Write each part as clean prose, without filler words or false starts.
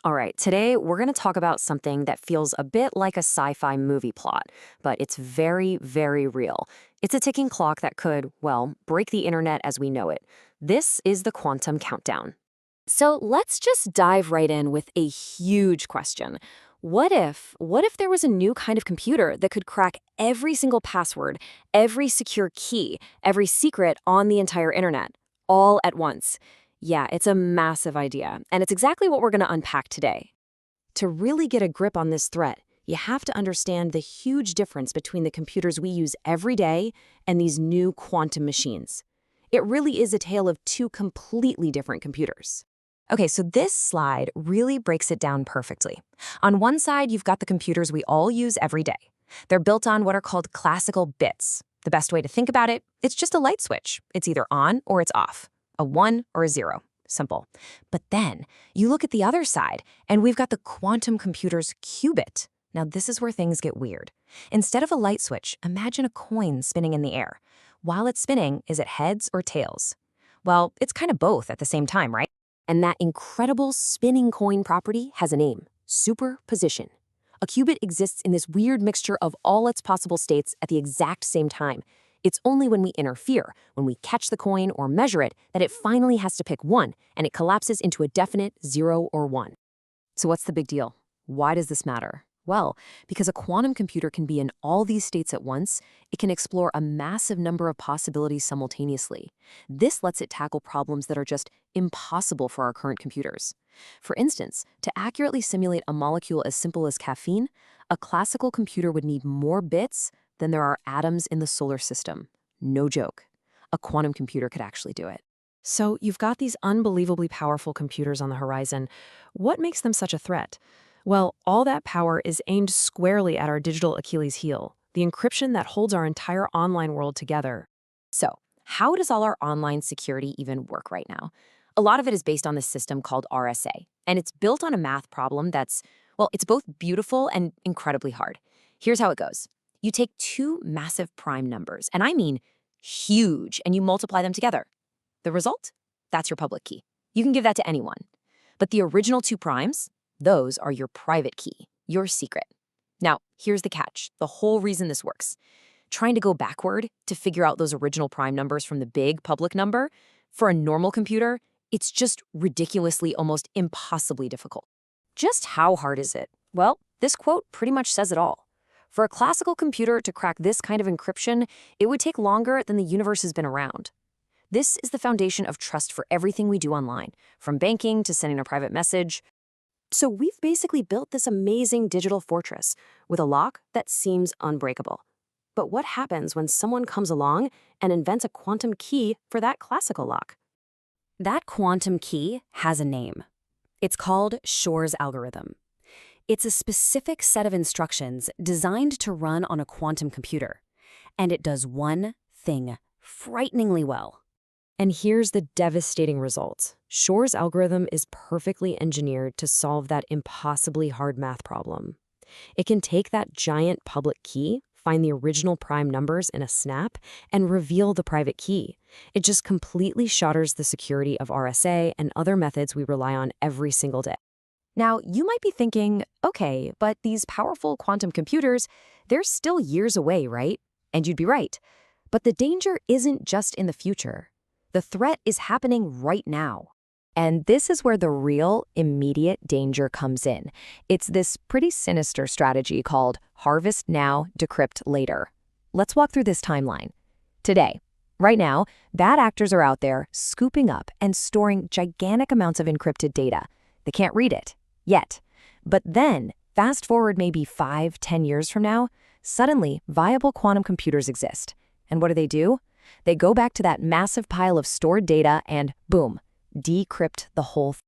All right, today we're going to talk about something that feels a bit like a sci-fi movie plot, but it's very, very real. It's a ticking clock that could, well, break the internet as we know it. This is the quantum countdown. So let's just dive right in with a huge question. What if there was a new kind of computer that could crack every single password, every secure key, every secret on the entire internet, all at once? Yeah, it's a massive idea, and it's exactly what we're going to unpack today. To really get a grip on this threat, you have to understand the huge difference between the computers we use every day and these new quantum machines. It really is a tale of two completely different computers. Okay, so this slide really breaks it down perfectly. On one side, you've got the computers we all use every day. They're built on what are called classical bits. The best way to think about it, it's just a light switch. It's either on or it's off, a 1 or a 0. Simple. But then you look at the other side, and we've got the quantum computer's qubit. Now, this is where things get weird. Instead of a light switch, imagine a coin spinning in the air. While it's spinning, is it heads or tails? Well, it's kind of both at the same time, right? And that incredible spinning coin property has a name: superposition. A qubit exists in this weird mixture of all its possible states at the exact same time. It's only when we interfere, when we catch the coin or measure it, that it finally has to pick one, and it collapses into a definite 0 or 1. So what's the big deal? Why does this matter? Well, because a quantum computer can be in all these states at once, it can explore a massive number of possibilities simultaneously. This lets it tackle problems that are just impossible for our current computers. For instance, to accurately simulate a molecule as simple as caffeine, a classical computer would need more bits than there are atoms in the solar system. No joke. A quantum computer could actually do it. So you've got these unbelievably powerful computers on the horizon. What makes them such a threat? Well, all that power is aimed squarely at our digital Achilles heel, the encryption that holds our entire online world together. So, how does all our online security even work right now? A lot of it is based on this system called RSA, and it's built on a math problem that's, well, it's both beautiful and incredibly hard. Here's how it goes. You take two massive prime numbers, and I mean huge, and you multiply them together. The result? That's your public key. You can give that to anyone. But the original two primes, those are your private key, your secret. Now, here's the catch, the whole reason this works. Trying to go backward to figure out those original prime numbers from the big public number, for a normal computer, it's just ridiculously, almost impossibly difficult. Just how hard is it? Well, this quote pretty much says it all. For a classical computer to crack this kind of encryption, it would take longer than the universe has been around. This is the foundation of trust for everything we do online, from banking to sending a private message. So we've basically built this amazing digital fortress with a lock that seems unbreakable. But what happens when someone comes along and invents a quantum key for that classical lock? That quantum key has a name. It's called Shor's algorithm. It's a specific set of instructions designed to run on a quantum computer. And it does one thing frighteningly well. And here's the devastating result. Shor's algorithm is perfectly engineered to solve that impossibly hard math problem. It can take that giant public key, find the original prime numbers in a snap, and reveal the private key. It just completely shatters the security of RSA and other methods we rely on every single day. Now, you might be thinking, okay, but these powerful quantum computers, they're still years away, right? And you'd be right. But the danger isn't just in the future. The threat is happening right now. And this is where the real, immediate danger comes in. It's this pretty sinister strategy called harvest now, decrypt later. Let's walk through this timeline. Today, right now, bad actors are out there scooping up and storing gigantic amounts of encrypted data. They can't read it, yet. But then, fast forward maybe 5-10 years from now, suddenly viable quantum computers exist. And what do? They go back to that massive pile of stored data and, boom, decrypt the whole thing.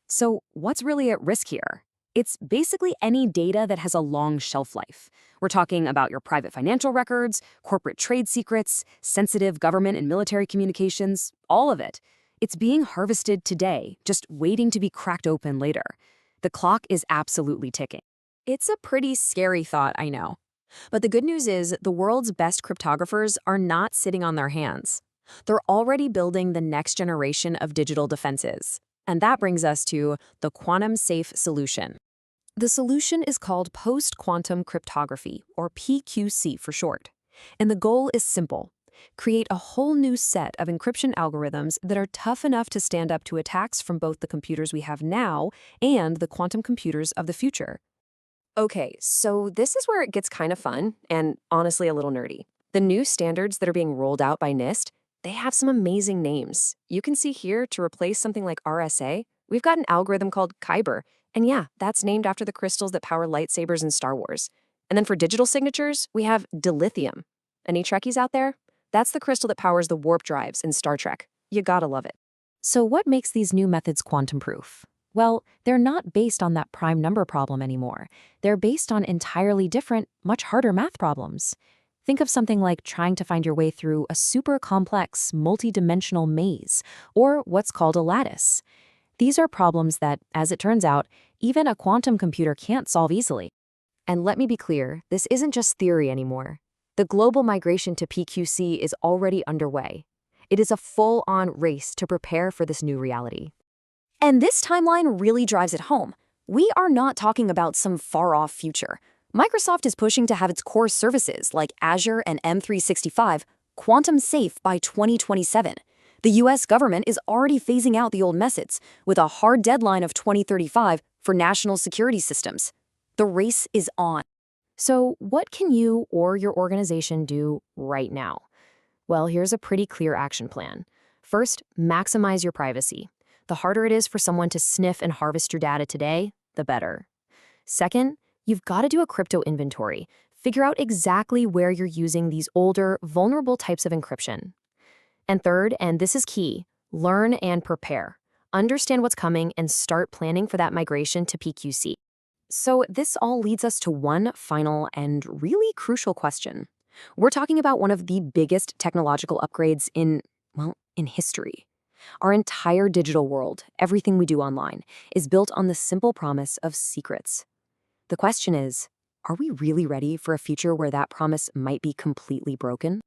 So what's really at risk here? It's basically any data that has a long shelf life. We're talking about your private financial records, corporate trade secrets, sensitive government and military communications, all of it. It's being harvested today, just waiting to be cracked open later. The clock is absolutely ticking. It's a pretty scary thought, I know. But the good news is the world's best cryptographers are not sitting on their hands. They're already building the next generation of digital defenses. And that brings us to the quantum-safe solution. The solution is called post-quantum cryptography, or PQC for short. And the goal is simple. Create a whole new set of encryption algorithms that are tough enough to stand up to attacks from both the computers we have now and the quantum computers of the future. Okay, so this is where it gets kind of fun and honestly a little nerdy. The new standards that are being rolled out by NIST, they have some amazing names. You can see here to replace something like RSA, we've got an algorithm called Kyber. And yeah, that's named after the crystals that power lightsabers in Star Wars. And then for digital signatures, we have dilithium. Any Trekkies out there? That's the crystal that powers the warp drives in Star Trek. You gotta love it. So what makes these new methods quantum-proof? Well, they're not based on that prime number problem anymore. They're based on entirely different, much harder math problems. Think of something like trying to find your way through a super complex, multi-dimensional maze, or what's called a lattice. These are problems that, as it turns out, even a quantum computer can't solve easily. And let me be clear, this isn't just theory anymore. The global migration to PQC is already underway. It is a full-on race to prepare for this new reality. And this timeline really drives it home. We are not talking about some far-off future. Microsoft is pushing to have its core services like Azure and M365 quantum safe by 2027. The US government is already phasing out the old methods with a hard deadline of 2035 for national security systems. The race is on. So what can you or your organization do right now? Well, here's a pretty clear action plan. First, maximize your privacy. The harder it is for someone to sniff and harvest your data today, the better. Second, you've got to do a crypto inventory. Figure out exactly where you're using these older, vulnerable types of encryption. And third, and this is key, learn and prepare. Understand what's coming and start planning for that migration to PQC. So this all leads us to one final and really crucial question. We're talking about one of the biggest technological upgrades in history. Our entire digital world, everything we do online, is built on the simple promise of secrets. The question is, are we really ready for a future where that promise might be completely broken?